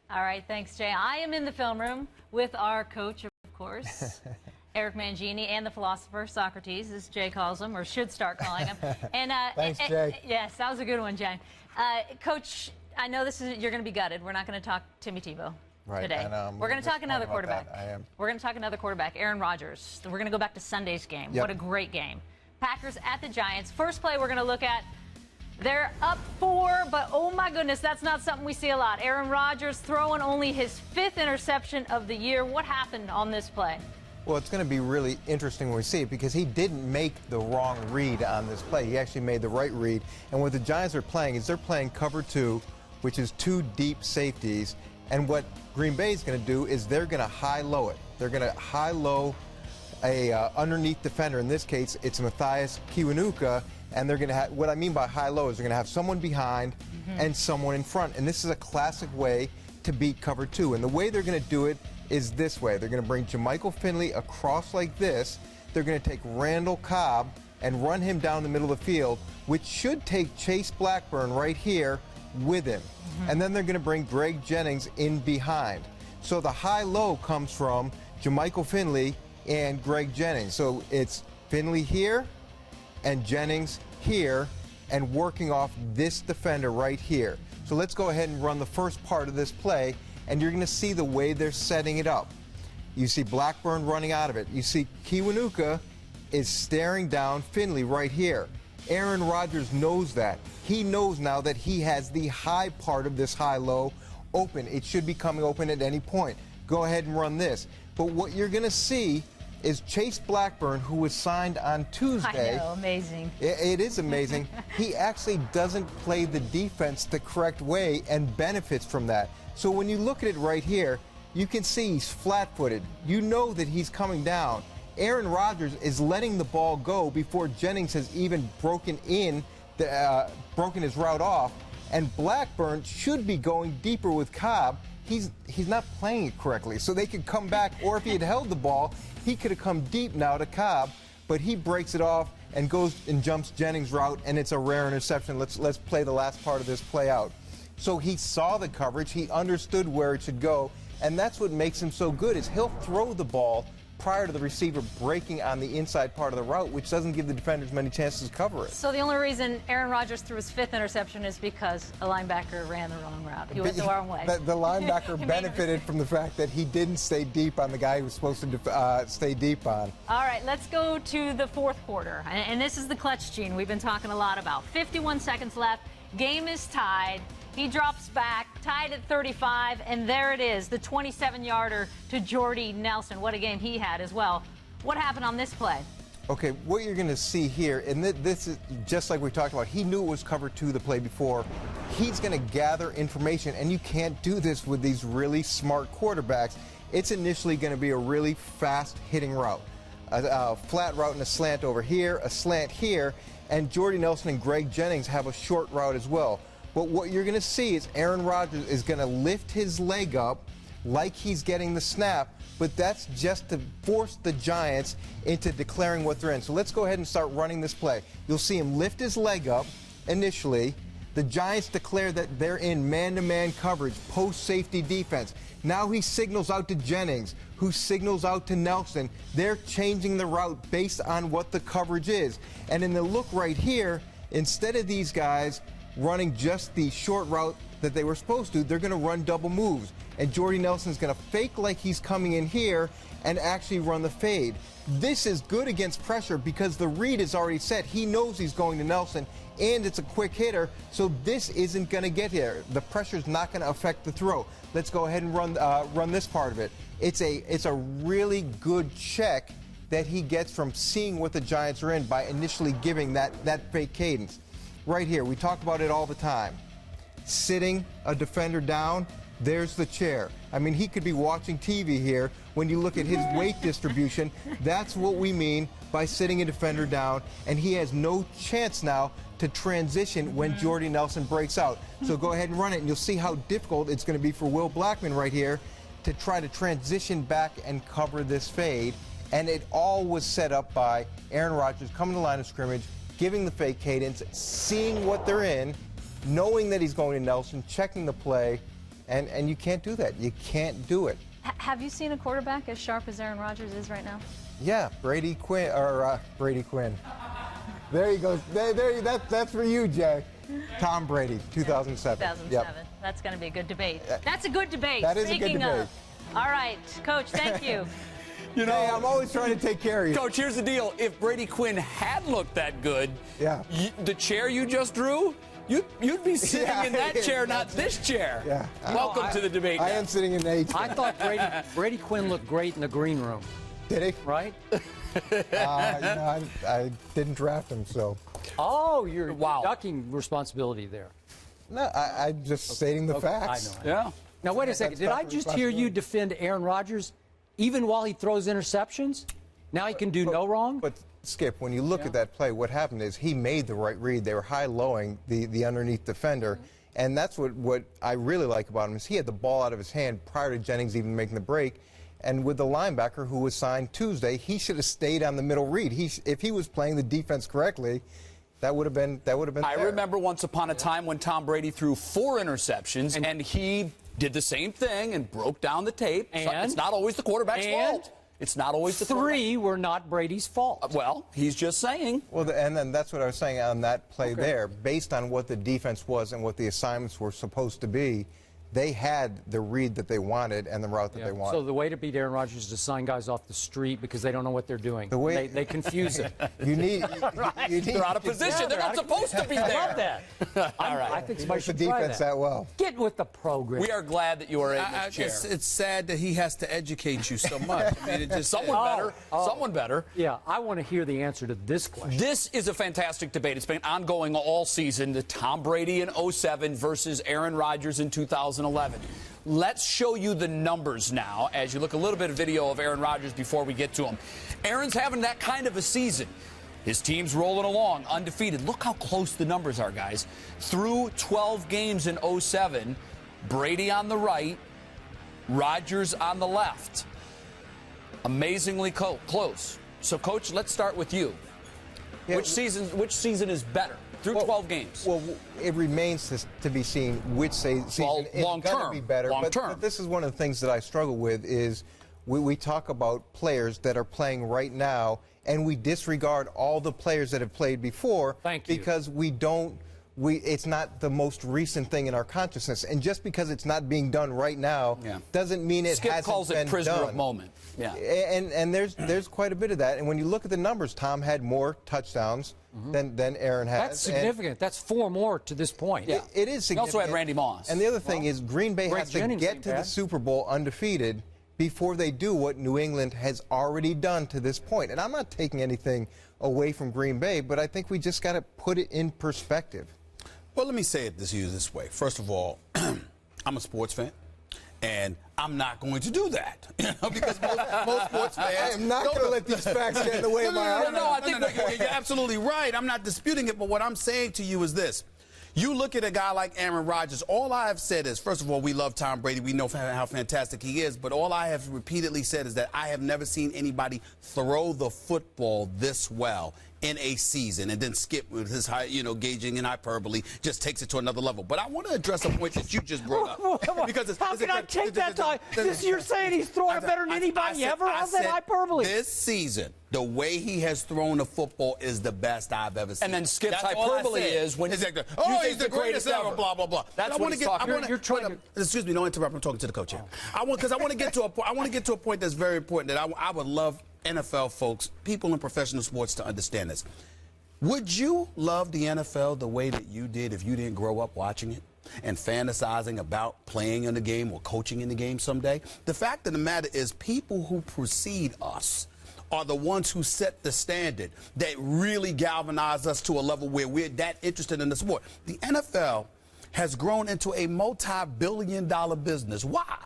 All right, thanks, Jay. I am in the film room with our coach, of course, Eric Mangini, and the philosopher, Socrates, as Jay calls him, or should start calling him. And Thanks, Jay. Yes, that was a good one, Jay. Coach, I know you're going to be gutted. We're not going to talk Timmy Tebow today. We're going to talk another quarterback. I am. We're going to talk another quarterback, Aaron Rodgers. We're going to go back to Sunday's game. Yep. What a great game. Packers at the Giants. First play we're going to look at. They're up 4, but oh my goodness, that's not something we see a lot. Aaron Rodgers throwing only his 5th interception of the year. What happened on this play? Well, it's going to be really interesting when we see it because he didn't make the wrong read on this play. He actually made the right read. And what the Giants are playing is they're playing cover 2, which is 2 deep safeties. And what Green Bay is going to do is they're going to high-low it. They're going to high-low a underneath defender. In this case, it's Matthias Kiwanuka. And they're going to have, what I mean by high-low is they're going to have someone behind and someone in front. And this is a classic way to beat cover 2. And the way they're going to do it is this way. They're going to bring Jermichael Finley across like this. They're going to take Randall Cobb and run him down the middle of the field, which should take Chase Blackburn right here with him. And then they're going to bring Greg Jennings in behind. So the high-low comes from Jermichael Finley and Greg Jennings. So it's Finley here and Jennings here, and working off this defender right here. So let's go ahead and run the first part of this play, and you're going to see the way they're setting it up. You see Blackburn running out of it. You see Kiwanuka is staring down Finley right here. Aaron Rodgers knows that. He knows now that he has the high part of this high-low open. It should be coming open at any point. Go ahead and run this. But what you're going to see is Chase Blackburn, who was signed on Tuesday. I know, amazing. It is amazing. He actually doesn't play the defense the correct way and benefits from that. So when you look at it right here, you can see he's flat-footed. You know that he's coming down. Aaron Rodgers is letting the ball go before Jennings has even broken his route off. And Blackburn should be going deeper with Cobb. He's not playing it correctly. So they could come back, or if he had held the ball, he could have come deep now to Cobb, but he breaks it off and goes and jumps Jennings' route, and it's a rare interception. Let's play the last part of this play out. So he saw the coverage, he understood where it should go, and that's what makes him so good is he'll throw the ball prior to the receiver breaking on the inside part of the route, which doesn't give the defenders many chances to cover it. So the only reason Aaron Rodgers threw his 5th interception is because a linebacker ran the wrong route. He went the wrong way. The linebacker benefited from the fact that he didn't stay deep on the guy he was supposed to stay deep on. All right, let's go to the 4th quarter. And this is the clutch gene we've been talking a lot about. 51 seconds left. Game is tied. He drops back, tied at 35, and there it is, the 27-yarder to Jordy Nelson. What a game he had as well. What happened on this play? Okay, what you're going to see here, and this is just like we talked about, he knew it was cover 2 the play before. He's going to gather information, and you can't do this with these really smart quarterbacks. It's initially going to be a really fast-hitting route. A flat route and a slant over here, a slant here, and Jordy Nelson and Greg Jennings have a short route as well. But what you're going to see is Aaron Rodgers is going to lift his leg up like he's getting the snap, but that's just to force the Giants into declaring what they're in. So let's go ahead and start running this play. You'll see him lift his leg up initially. The Giants declare that they're in man-to-man coverage, post-safety defense. Now he signals out to Jennings, who signals out to Nelson. They're changing the route based on what the coverage is. And in the look right here, instead of these guys running just the short route that they were supposed to, they're going to run double moves. And Jordy Nelson's going to fake like he's coming in here and actually run the fade. This is good against pressure because the read is already set. He knows he's going to Nelson, and it's a quick hitter, so this isn't going to get here. The pressure's not going to affect the throw. Let's go ahead and run this part of it. It's a really good check that he gets from seeing what the Giants are in by initially giving that fake cadence. Right here, we talk about it all the time. Sitting a defender down, there's the chair. I mean, he could be watching TV here. When you look at his weight distribution, that's what we mean by sitting a defender down, and he has no chance now to transition when Jordy Nelson breaks out. So go ahead and run it, and you'll see how difficult it's going to be for Will Blackman right here to try to transition back and cover this fade. And it all was set up by Aaron Rodgers coming to the line of scrimmage, giving the fake cadence, seeing what they're in, knowing that he's going to Nelson, checking the play, And you can't do that. You can't do it. Have you seen a quarterback as sharp as Aaron Rodgers is right now? Yeah, Brady Quinn. There he goes. That's for you, Jay. Tom Brady, 2007. 2007. Yep. That's going to be a good debate. That's a good debate. That is Speaking a good debate. of. All right, Coach, thank you. You know, Hey, I'm always trying to take care of you. Coach, here's the deal. If Brady Quinn had looked that good, Yeah. the chair you just drew, you'd be sitting in that chair, not this chair. Yeah. Welcome to the debate. I am sitting in the H. I thought Brady Quinn looked great in the green room, Did he? right? I didn't draft him, so. Oh, you're Wow. ducking responsibility there. No, I'm just stating the facts. I know. Yeah. Now, wait a second. That's Did I tough just hear you defend Aaron Rodgers even while he throws interceptions? Now he can do no wrong? But, Skip, when you look at that play, what happened is he made the right read. They were high-lowing the underneath defender. And that's what I really like about him is he had the ball out of his hand prior to Jennings even making the break. And with the linebacker who was signed Tuesday, he should have stayed on the middle read. If he was playing the defense correctly, that would have been I there. remember once upon a time when Tom Brady threw 4 interceptions, and he did the same thing and broke down the tape. So And? it's not always the quarterback's fault. It's not always the quarterback. 3 were not Brady's fault. Well, he's just saying. Well, and then that's what I was saying on that play there. Based on what the defense was and what the assignments were supposed to be, they had the read that they wanted and the route that they wanted. So the way to beat Aaron Rodgers is to sign guys off the street because they don't know what they're doing. The way- they confuse it. You need, you need They're out of position. They're not supposed to be there. I love that. I think somebody the should try defense that well. Get with the program. We are glad that you are in this chair. It's sad that he has to educate you so much. I mean, it just Someone better. Someone better. Yeah, I want to hear the answer to this question. This is a fantastic debate. It's been ongoing all season. The Tom Brady in 07 versus Aaron Rodgers in 2011. Let's show you the numbers now as you look a little bit of video of Aaron Rodgers before we get to him. Aaron's having that kind of a season. His team's rolling along, undefeated. Look how close the numbers are, guys. Through 12 games in 07, Brady on the right, Rodgers on the left. Amazingly close. So, Coach, let's start with you. Yeah, Which season is better? Through 12 games. Well, it remains to be seen which season is going to be better. But this is one of the things that I struggle with is we talk about players that are playing right now, and we disregard all the players that have played before. Thank you. Because it's not the most recent thing in our consciousness. And just because it's not being done right now doesn't mean it Skip hasn't calls been it prisoner done. of moment. Yeah. And there's quite a bit of that. And when you look at the numbers, Tom had more touchdowns than Aaron has. That's significant. That's 4 more to this point. Yeah. It is significant. He also had Randy Moss. And the other thing is Green Bay Greg has to Jennings get ain't to the bad. Super Bowl undefeated before they do what New England has already done to this point. And I'm not taking anything away from Green Bay, but I think we just got to put it in perspective. Well, let me say it this way. First of all, I'm a sports fan, and I'm not going to do that. Because most sports fans. I am not going to let these facts get in the way of my argument. No, I think you're absolutely right. I'm not disputing it, but what I'm saying to you is this. You look at a guy like Aaron Rodgers, all I have said is, first of all, we love Tom Brady. We know how fantastic he is. But all I have repeatedly said is that I have never seen anybody throw the football this well in a season. And then Skip, with his high, gauging and hyperbole, just takes it to another level. But I want to address a point that you just brought up. Because How can I take that time? You're saying he's throwing it better than anybody ever? How's that hyperbole? This season, the way he has thrown the football is the best I've ever seen. And then Skip's That's all I hyperbole said. is when exactly. you Oh, think he's the greatest ever, blah, blah, blah. That's But what he's talking. You're trying to. Excuse me, don't interrupt. I'm talking to the coach here. Because I want to get to a point. I want to get to a point that's very important that I would love NFL folks, people in professional sports, to understand this. Would you love the NFL the way that you did if you didn't grow up watching it and fantasizing about playing in the game or coaching in the game someday? The fact of the matter is people who precede us are the ones who set the standard that really galvanize us to a level where we're that interested in the sport. The NFL has grown into a multi-billion-dollar business. Why?